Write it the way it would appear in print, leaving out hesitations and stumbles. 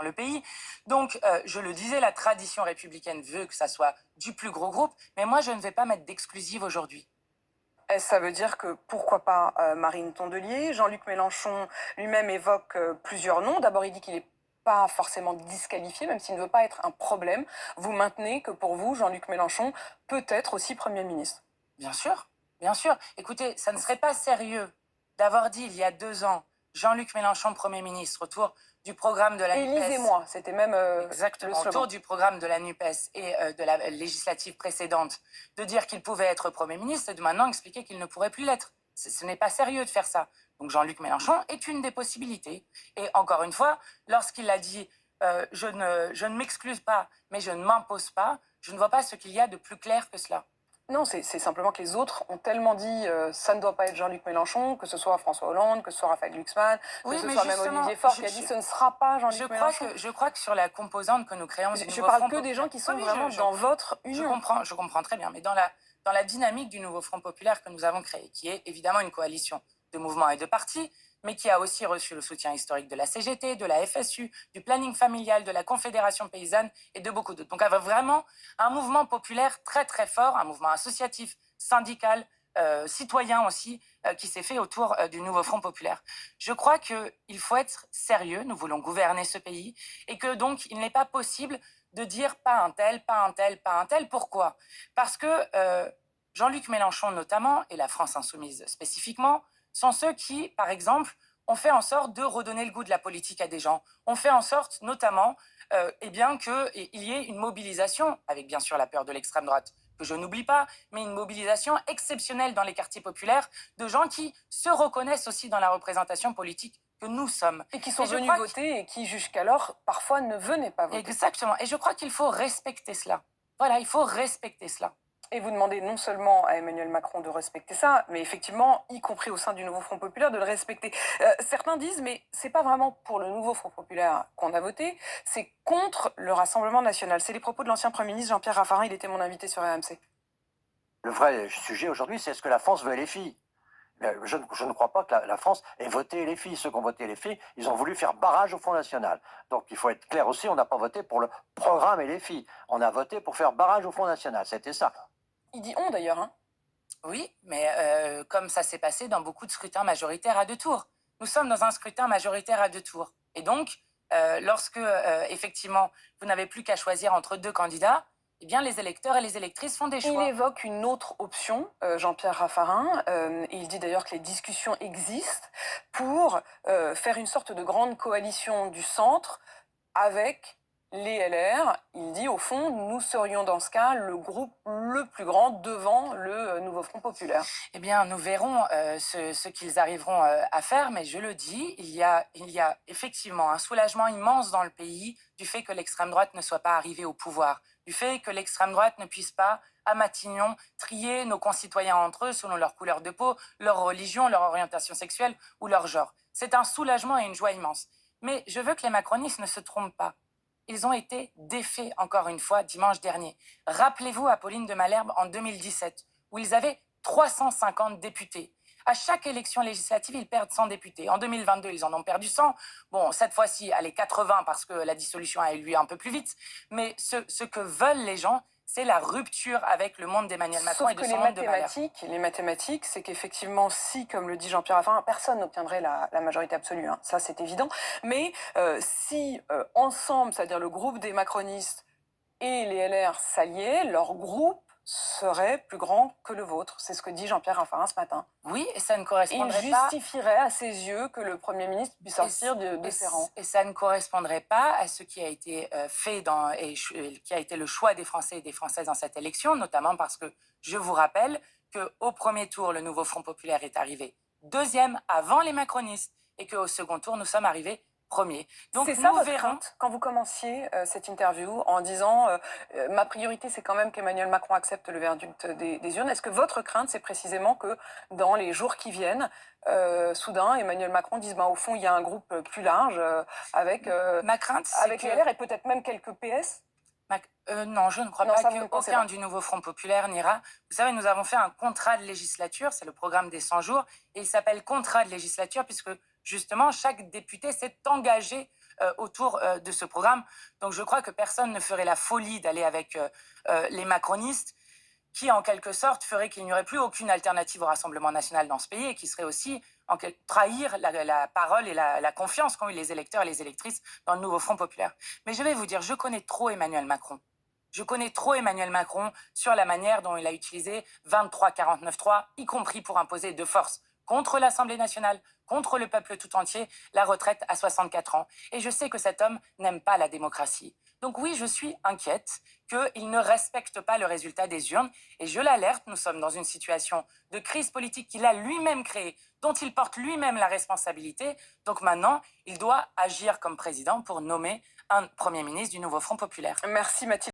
le pays. Donc, je le disais, la tradition républicaine veut que ça soit du plus gros groupe, mais moi, je ne vais pas mettre d'exclusive aujourd'hui. Est-ce ça veut dire que pourquoi pas Marine Tondelier? Jean-Luc Mélenchon lui-même évoque plusieurs noms. D'abord, il dit qu'il n'est pas forcément disqualifié, même s'il ne veut pas être un problème. Vous maintenez que pour vous, Jean-Luc Mélenchon peut être aussi Premier ministre? Bien sûr, bien sûr. Écoutez, ça ne serait pas sérieux d'avoir dit il y a 2 ans, Jean-Luc Mélenchon, Premier ministre, autour du programme de la NUPES. Élisez-moi, c'était même le Exactement, slogan. autour du programme de la NUPES et de la législative précédente, de dire qu'il pouvait être Premier ministre et de maintenant expliquer qu'il ne pourrait plus l'être. Ce n'est pas sérieux de faire ça. Donc Jean-Luc Mélenchon est une des possibilités. Et encore une fois, lorsqu'il a dit je ne m'excuse pas, mais je ne m'impose pas, je ne vois pas ce qu'il y a de plus clair que cela. Non, c'est simplement que les autres ont tellement dit ça ne doit pas être Jean-Luc Mélenchon, que ce soit François Hollande, que ce soit Raphaël Glucksmann, Oui, que ce mais soit même justement, Olivier Faure qui a dit ce ne sera pas Jean-Luc Mélenchon. je crois que sur la composante que nous créons du Je nouveau parle Front que des populaire, gens qui sont oui, vraiment dans votre je union. comprends très bien, mais dans la dynamique du nouveau Front populaire que nous avons créé, qui est évidemment une coalition de mouvements et de partis, mais qui a aussi reçu le soutien historique de la CGT, de la FSU, du planning familial, de la Confédération paysanne et de beaucoup d'autres. Donc, vraiment un mouvement populaire très très fort, un mouvement associatif, syndical, citoyen aussi, qui s'est fait autour du nouveau Front populaire. Je crois qu'il faut être sérieux, nous voulons gouverner ce pays, et que donc il n'est pas possible de dire pas un tel, pas un tel, pas un tel. Pourquoi? Parce que Jean-Luc Mélenchon notamment, et la France insoumise spécifiquement, sont ceux qui, par exemple, ont fait en sorte de redonner le goût de la politique à des gens. On fait en sorte, notamment, eh bien, qu'il y ait une mobilisation, avec bien sûr la peur de l'extrême droite, que je n'oublie pas, mais une mobilisation exceptionnelle dans les quartiers populaires de gens qui se reconnaissent aussi dans la représentation politique que nous sommes. Et qui sont venus voter et qui, jusqu'alors, parfois ne venaient pas voter. Exactement. Et je crois qu'il faut respecter cela. Voilà, il faut respecter cela. Et vous demandez non seulement à Emmanuel Macron de respecter ça, mais effectivement, y compris au sein du nouveau Front populaire, de le respecter. Certains disent, mais c'est pas vraiment pour le nouveau Front populaire qu'on a voté, c'est contre le Rassemblement national. C'est les propos de l'ancien Premier ministre Jean-Pierre Raffarin, il était mon invité sur RMC. Le vrai sujet aujourd'hui, c'est est-ce que la France veut LFI? Je ne crois pas que la France ait voté LFI. Ceux qui ont voté LFI, ils ont voulu faire barrage au Front National. Donc il faut être clair aussi, on n'a pas voté pour le programme LFI. On a voté pour faire barrage au Front National, c'était ça. Il dit on d'ailleurs, hein. Oui, mais comme ça s'est passé dans beaucoup de scrutins majoritaires à 2 tours. Nous sommes dans un scrutin majoritaire à 2 tours. Et donc, lorsque, effectivement, vous n'avez plus qu'à choisir entre 2 candidats, eh bien, les électeurs et les électrices font des choix. Il évoque une autre option, Jean-Pierre Raffarin, et il dit d'ailleurs que les discussions existent pour faire une sorte de grande coalition du centre avec les LR. Il dit, au fond, nous serions dans ce cas le groupe le plus grand devant le nouveau Front populaire. Eh bien, nous verrons ce qu'ils arriveront à faire, mais je le dis, il y a effectivement un soulagement immense dans le pays du fait que l'extrême droite ne soit pas arrivée au pouvoir, du fait que l'extrême droite ne puisse pas, à Matignon, trier nos concitoyens entre eux selon leur couleur de peau, leur religion, leur orientation sexuelle ou leur genre. C'est un soulagement et une joie immense. Mais je veux que les macronistes ne se trompent pas. Ils ont été défaits, encore une fois, dimanche dernier. Rappelez-vous Apolline de Malherbe en 2017, où ils avaient 350 députés. À chaque élection législative, ils perdent 100 députés. En 2022, ils en ont perdu 100. Bon, cette fois-ci, allez, 80 parce que la dissolution a eu lieu un peu plus vite. Mais ce que veulent les gens, c'est la rupture avec le monde d'Emmanuel Macron et de son monde de Malherbe. Les mathématiques, c'est qu'effectivement, si, comme le dit Jean-Pierre Raffarin, personne n'obtiendrait la majorité absolue, hein, ça c'est évident, mais si ensemble, c'est-à-dire le groupe des macronistes et les LR s'alliaient, leur groupe serait plus grand que le vôtre. C'est ce que dit Jean-Pierre Raffarin ce matin. Oui, et ça ne correspondrait Il pas... justifierait à ses yeux que le Premier ministre puisse sortir de ses rangs. Et ça ne correspondrait pas à ce qui a été fait et qui a été le choix des Français et des Françaises dans cette élection, notamment parce que je vous rappelle qu'au premier tour, le nouveau Front populaire est arrivé deuxième avant les macronistes et qu'au second tour, nous sommes arrivés premier. Donc c'est ça votre crainte quand vous commenciez cette interview en disant ma priorité c'est quand même qu'Emmanuel Macron accepte le verdict des urnes. Est-ce que votre crainte c'est précisément que dans les jours qui viennent, soudain Emmanuel Macron dise au fond il y a un groupe plus large avec ma crainte, avec les LR et peut-être même quelques PS? Non, je ne crois pas qu'aucun du nouveau Front populaire n'ira. Vous savez, nous avons fait un contrat de législature, c'est le programme des 100 jours, et il s'appelle contrat de législature puisque justement chaque député s'est engagé autour de ce programme. Donc je crois que personne ne ferait la folie d'aller avec les macronistes, qui en quelque sorte ferait qu'il n'y aurait plus aucune alternative au Rassemblement national dans ce pays et qui serait aussi trahir la parole et la confiance qu'ont eu les électeurs et les électrices dans le nouveau Front populaire. Mais je vais vous dire, je connais trop Emmanuel Macron. Je connais trop Emmanuel Macron sur la manière dont il a utilisé 23-49-3, y compris pour imposer de force contre l'Assemblée nationale, contre le peuple tout entier, la retraite à 64 ans. Et je sais que cet homme n'aime pas la démocratie. Donc oui, je suis inquiète qu'il ne respecte pas le résultat des urnes. Et je l'alerte, nous sommes dans une situation de crise politique qu'il a lui-même créée, dont il porte lui-même la responsabilité. Donc maintenant, il doit agir comme président pour nommer un Premier ministre du nouveau Front populaire. Merci Mathilde.